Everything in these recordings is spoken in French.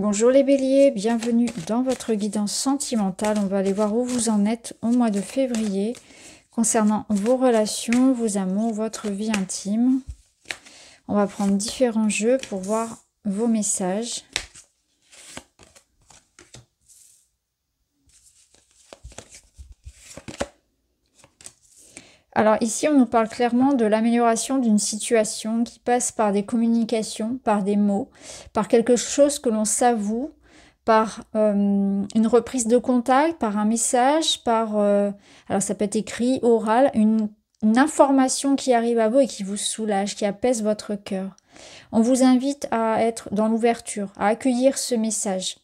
Bonjour les béliers, bienvenue dans votre guidance sentimentale. On va aller voir où vous en êtes au mois de février concernant vos relations, vos amours, votre vie intime. On va prendre différents jeux pour voir vos messages. Alors ici, on nous parle clairement de l'amélioration d'une situation qui passe par des communications, par des mots, par quelque chose que l'on s'avoue, par une reprise de contact, par un message, par, alors ça peut être écrit, oral, une information qui arrive à vous et qui vous soulage, qui apaise votre cœur. On vous invite à être dans l'ouverture, à accueillir ce message.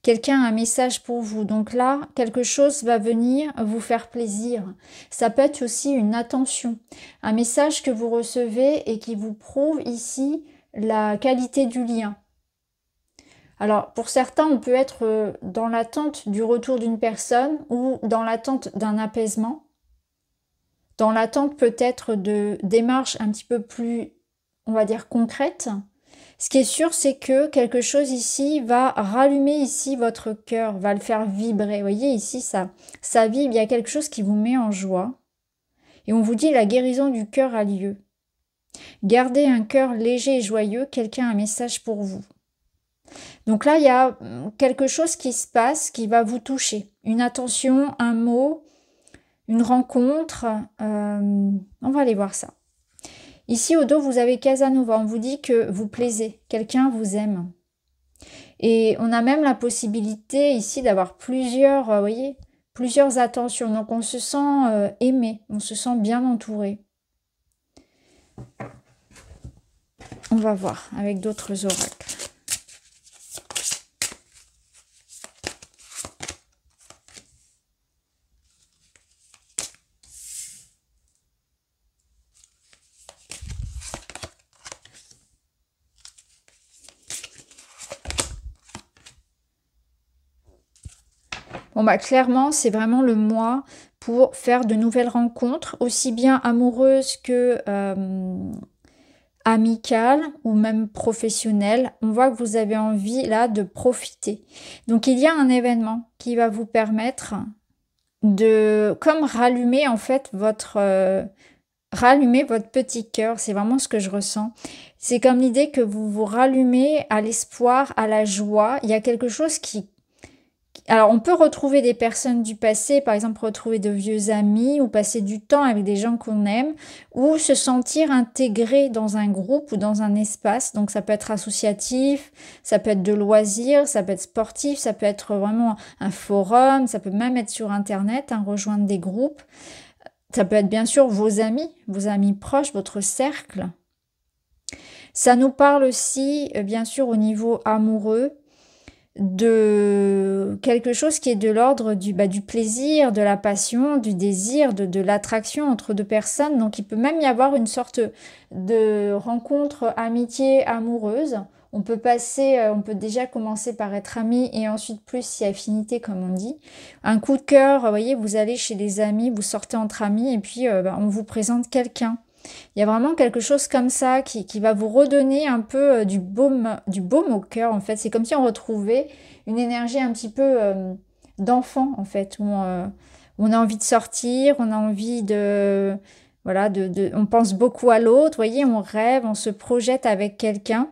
Quelqu'un a un message pour vous. Donc là, quelque chose va venir vous faire plaisir. Ça peut être aussi une attention. Un message que vous recevez et qui vous prouve ici la qualité du lien. Alors, pour certains, on peut être dans l'attente du retour d'une personne ou dans l'attente d'un apaisement. Dans l'attente peut-être de démarches un petit peu plus, on va dire, concrètes. Ce qui est sûr, c'est que quelque chose ici va rallumer ici votre cœur, va le faire vibrer. Vous voyez, ici, ça vibre, il y a quelque chose qui vous met en joie. Et on vous dit, la guérison du cœur a lieu. Gardez un cœur léger et joyeux, quelqu'un a un message pour vous. Donc là, il y a quelque chose qui se passe, qui va vous toucher. Une attention, un mot, une rencontre. On va aller voir ça. Ici, au dos, vous avez Casanova. On vous dit que vous plaisez. Quelqu'un vous aime. Et on a même la possibilité ici d'avoir plusieurs, vous voyez, plusieurs attentions. Donc, on se sent aimé. On se sent bien entouré. On va voir avec d'autres oracles. Bon bah clairement, c'est vraiment le mois pour faire de nouvelles rencontres, aussi bien amoureuses que amicales ou même professionnelles. On voit que vous avez envie là de profiter. Donc il y a un événement qui va vous permettre de comme rallumer en fait rallumer votre petit cœur. C'est vraiment ce que je ressens. C'est comme l'idée que vous vous rallumez à l'espoir, à la joie. Il y a quelque chose qui... Alors, on peut retrouver des personnes du passé, par exemple retrouver de vieux amis ou passer du temps avec des gens qu'on aime ou se sentir intégré dans un groupe ou dans un espace. Donc, ça peut être associatif, ça peut être de loisirs, ça peut être sportif, ça peut être vraiment un forum, ça peut même être sur Internet, rejoindre des groupes. Ça peut être bien sûr vos amis proches, votre cercle. Ça nous parle aussi, bien sûr, au niveau amoureux, de quelque chose qui est de l'ordre du plaisir, de la passion, du désir, de l'attraction entre deux personnes. Donc il peut même y avoir une sorte de rencontre amitié amoureuse. On peut déjà commencer par être amis et ensuite plus si affinité comme on dit. Un coup de cœur, vous voyez, vous allez chez des amis, vous sortez entre amis et puis on vous présente quelqu'un. Il y a vraiment quelque chose comme ça qui va vous redonner un peu du baume au cœur en fait. C'est comme si on retrouvait une énergie un petit peu d'enfant en fait, où on a envie de sortir, on a envie de... Voilà, on pense beaucoup à l'autre, vous voyez, on rêve, on se projette avec quelqu'un.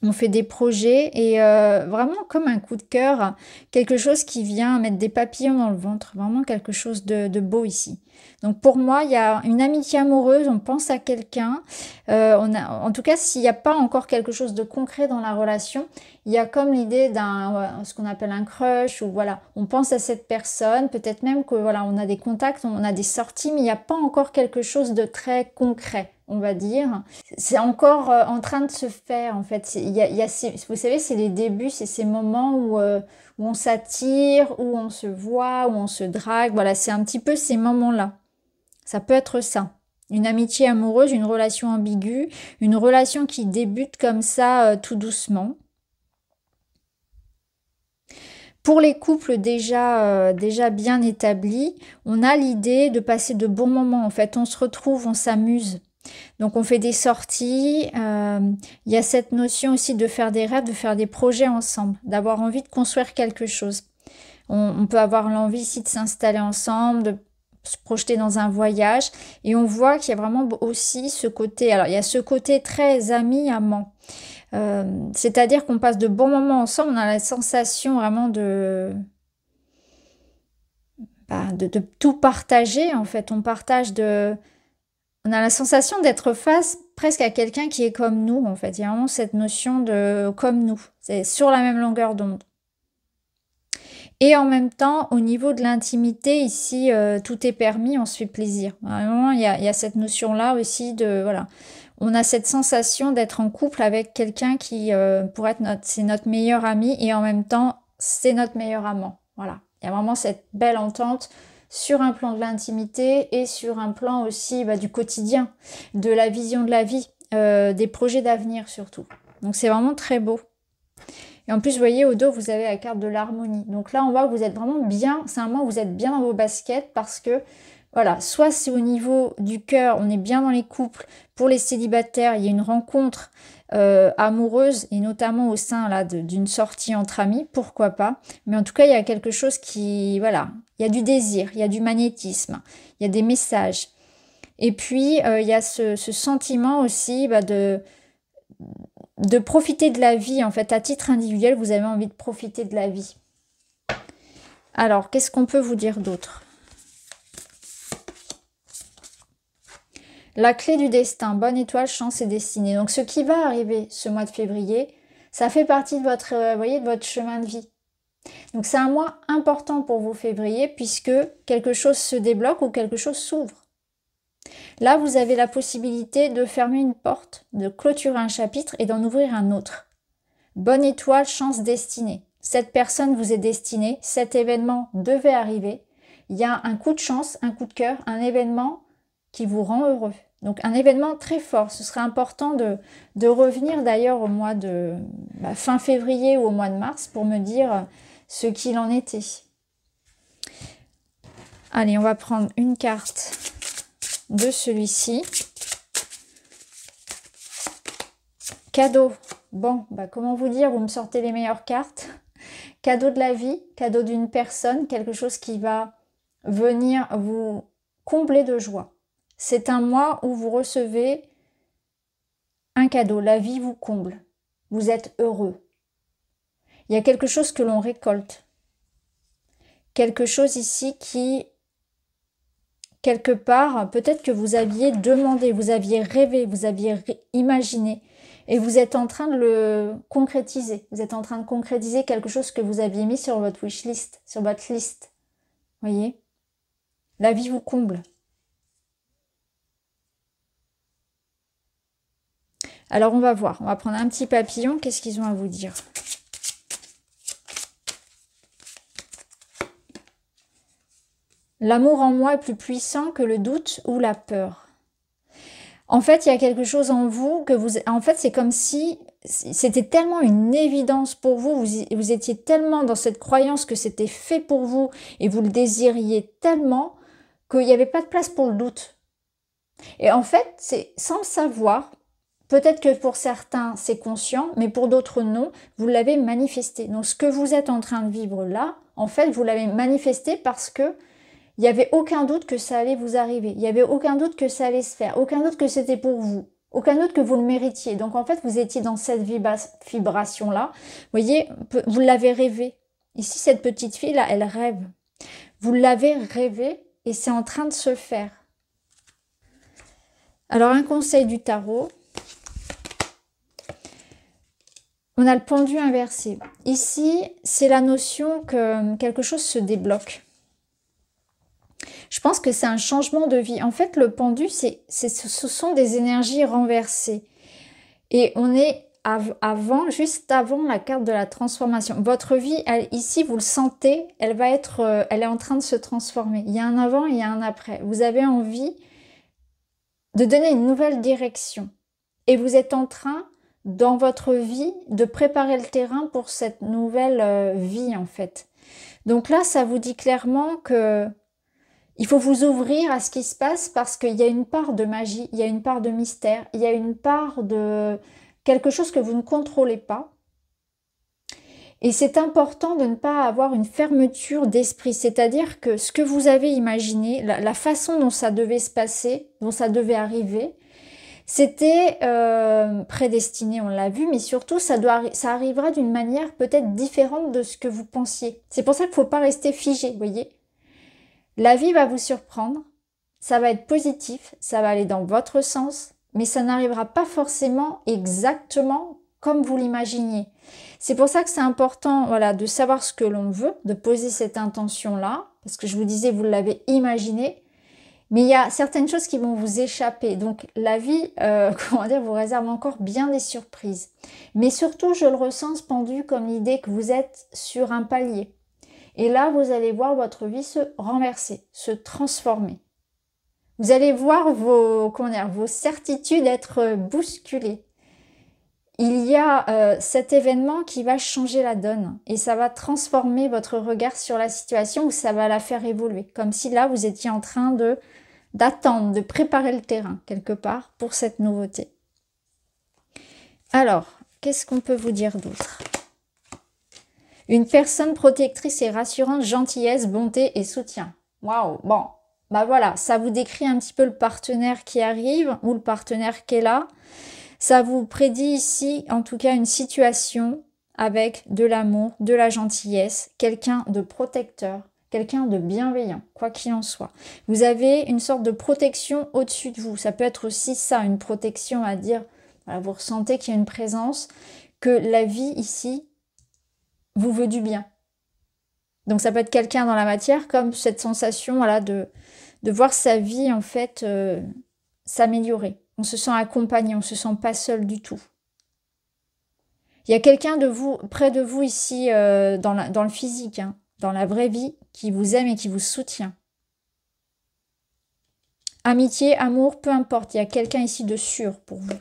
On fait des projets et vraiment comme un coup de cœur, quelque chose qui vient mettre des papillons dans le ventre, vraiment quelque chose de beau ici. Donc pour moi, il y a une amitié amoureuse, on pense à quelqu'un. En tout cas, s'il n'y a pas encore quelque chose de concret dans la relation, il y a comme l'idée ce qu'on appelle un crush, ou voilà, on pense à cette personne, peut-être même que voilà, on a des contacts, on a des sorties, mais il n'y a pas encore quelque chose de très concret, on va dire. C'est encore en train de se faire, en fait. Vous savez, c'est les débuts, c'est ces moments où on s'attire, où on se voit, où on se drague. Voilà, c'est un petit peu ces moments-là. Ça peut être ça. Une amitié amoureuse, une relation ambiguë, une relation qui débute comme ça tout doucement. Pour les couples déjà bien établis, on a l'idée de passer de bons moments. En fait, on se retrouve, on s'amuse. Donc on fait des sorties, il y a cette notion aussi de faire des rêves, de faire des projets ensemble, d'avoir envie de construire quelque chose. On peut avoir l'envie ici de s'installer ensemble, de se projeter dans un voyage. Et on voit qu'il y a vraiment aussi ce côté, alors il y a ce côté très ami-amant. C'est-à-dire qu'on passe de bons moments ensemble, on a la sensation vraiment de tout partager en fait. On a la sensation d'être face presque à quelqu'un qui est comme nous en fait. Il y a vraiment cette notion de comme nous, c'est sur la même longueur d'onde. Et en même temps, au niveau de l'intimité, ici, tout est permis, on se fait plaisir. Vraiment, il y a cette notion-là aussi de, voilà, on a cette sensation d'être en couple avec quelqu'un qui pourrait être c'est notre meilleur ami et en même temps, c'est notre meilleur amant. Voilà, il y a vraiment cette belle entente sur un plan de l'intimité et sur un plan aussi du quotidien, de la vision de la vie, des projets d'avenir surtout. Donc c'est vraiment très beau. Et en plus, vous voyez, au dos, vous avez la carte de l'harmonie. Donc là, on voit que vous êtes vraiment bien. C'est un moment où vous êtes bien dans vos baskets parce que, voilà, soit c'est au niveau du cœur, on est bien dans les couples. Pour les célibataires, il y a une rencontre amoureuse et notamment au sein là d'une sortie entre amis, pourquoi pas. Mais en tout cas, il y a quelque chose qui, voilà, il y a du désir, il y a du magnétisme, il y a des messages. Et puis, il y a ce sentiment aussi de profiter de la vie, en fait, à titre individuel, vous avez envie de profiter de la vie. Alors, qu'est-ce qu'on peut vous dire d'autre? La clé du destin, bonne étoile, chance et destinée. Donc, ce qui va arriver ce mois de février, ça fait partie de votre, voyez, de votre chemin de vie. Donc, c'est un mois important pour vous, février, puisque quelque chose se débloque ou quelque chose s'ouvre. Là, vous avez la possibilité de fermer une porte, de clôturer un chapitre et d'en ouvrir un autre. Bonne étoile, chance, destinée. Cette personne vous est destinée, cet événement devait arriver. Il y a un coup de chance, un coup de cœur, un événement qui vous rend heureux. Donc un événement très fort. Ce serait important de revenir d'ailleurs au mois de fin février ou au mois de mars pour me dire ce qu'il en était. Allez, on va prendre une carte de celui-ci. Cadeau. Bon, comment vous dire, vous me sortez les meilleures cartes. Cadeau de la vie, cadeau d'une personne, quelque chose qui va venir vous combler de joie. C'est un mois où vous recevez un cadeau, la vie vous comble. Vous êtes heureux. Il y a quelque chose que l'on récolte. Quelque chose ici qui, quelque part, peut-être que vous aviez demandé, vous aviez rêvé, vous aviez imaginé. Et vous êtes en train de le concrétiser. Vous êtes en train de concrétiser quelque chose que vous aviez mis sur votre wish list, sur votre liste. Voyez? La vie vous comble. Alors on va voir. On va prendre un petit papillon. Qu'est-ce qu'ils ont à vous dire? L'amour en moi est plus puissant que le doute ou la peur. En fait, il y a quelque chose en vous que vous... En fait, c'est comme si c'était tellement une évidence pour vous. Vous étiez tellement dans cette croyance que c'était fait pour vous et vous le désiriez tellement qu'il n'y avait pas de place pour le doute. Et en fait, c'est sans le savoir, peut-être que pour certains, c'est conscient, mais pour d'autres, non, vous l'avez manifesté. Donc, ce que vous êtes en train de vivre là, en fait, vous l'avez manifesté parce que il n'y avait aucun doute que ça allait vous arriver. Il n'y avait aucun doute que ça allait se faire. Aucun doute que c'était pour vous. Aucun doute que vous le méritiez. Donc, en fait, vous étiez dans cette vibration-là. Vous voyez, vous l'avez rêvé. Ici, cette petite fille-là, elle rêve. Vous l'avez rêvé et c'est en train de se faire. Alors, un conseil du tarot. On a le pendu inversé. Ici, c'est la notion que quelque chose se débloque. Je pense que c'est un changement de vie. En fait, le pendu, ce sont des énergies renversées. Et on est juste avant la carte de la transformation. Votre vie, ici, vous le sentez, elle est en train de se transformer. Il y a un avant et il y a un après. Vous avez envie de donner une nouvelle direction. Et vous êtes en train, dans votre vie, de préparer le terrain pour cette nouvelle vie, en fait. Donc là, ça vous dit clairement que Il faut vous ouvrir à ce qui se passe parce qu'il y a une part de magie, il y a une part de mystère, il y a une part de quelque chose que vous ne contrôlez pas. Et c'est important de ne pas avoir une fermeture d'esprit, c'est-à-dire que ce que vous avez imaginé, la façon dont ça devait se passer, dont ça devait arriver, c'était prédestiné, on l'a vu, mais surtout ça arrivera d'une manière peut-être différente de ce que vous pensiez. C'est pour ça qu'il ne faut pas rester figé, vous voyez. La vie va vous surprendre, ça va être positif, ça va aller dans votre sens, mais ça n'arrivera pas forcément exactement comme vous l'imaginiez. C'est pour ça que c'est important, voilà, de savoir ce que l'on veut, de poser cette intention-là, parce que je vous disais, vous l'avez imaginé, mais il y a certaines choses qui vont vous échapper. Donc la vie, comment dire, vous réserve encore bien des surprises. Mais surtout, je le ressens pendu comme l'idée que vous êtes sur un palier. Et là, vous allez voir votre vie se renverser, se transformer. Vous allez voir vos certitudes être bousculées. Il y a cet événement qui va changer la donne et ça va transformer votre regard sur la situation ou ça va la faire évoluer. Comme si là, vous étiez en train d'attendre, de préparer le terrain quelque part pour cette nouveauté. Alors, qu'est-ce qu'on peut vous dire d'autre? Une personne protectrice et rassurante, gentillesse, bonté et soutien. Waouh, bon, bah voilà, ça vous décrit un petit peu le partenaire qui arrive ou le partenaire qui est là. Ça vous prédit ici, en tout cas, une situation avec de l'amour, de la gentillesse, quelqu'un de protecteur, quelqu'un de bienveillant, quoi qu'il en soit. Vous avez une sorte de protection au-dessus de vous. Ça peut être aussi ça, une protection à dire, voilà, vous ressentez qu'il y a une présence, que la vie ici vous veut du bien. Donc ça peut être quelqu'un dans la matière, comme cette sensation voilà, de voir sa vie en fait s'améliorer. On se sent accompagné, on ne se sent pas seul du tout. Il y a quelqu'un de vous, près de vous ici, dans le physique, hein, dans la vraie vie, qui vous aime et qui vous soutient. Amitié, amour, peu importe, il y a quelqu'un ici de sûr pour vous.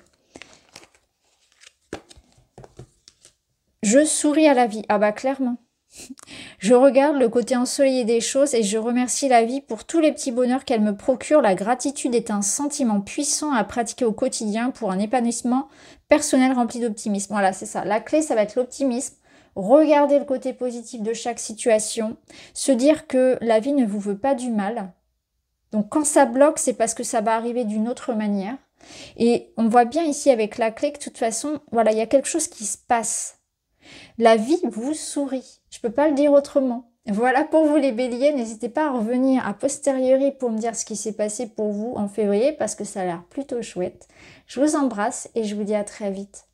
Je souris à la vie. Ah bah clairement. Je regarde le côté ensoleillé des choses et je remercie la vie pour tous les petits bonheurs qu'elle me procure. La gratitude est un sentiment puissant à pratiquer au quotidien pour un épanouissement personnel rempli d'optimisme. Voilà, c'est ça. La clé, ça va être l'optimisme. Regardez le côté positif de chaque situation. Se dire que la vie ne vous veut pas du mal. Donc quand ça bloque, c'est parce que ça va arriver d'une autre manière. Et on voit bien ici avec la clé que de toute façon, voilà, il y a quelque chose qui se passe. La vie vous sourit. Je ne peux pas le dire autrement. Voilà pour vous les béliers. N'hésitez pas à revenir a posteriori pour me dire ce qui s'est passé pour vous en février parce que ça a l'air plutôt chouette. Je vous embrasse et je vous dis à très vite.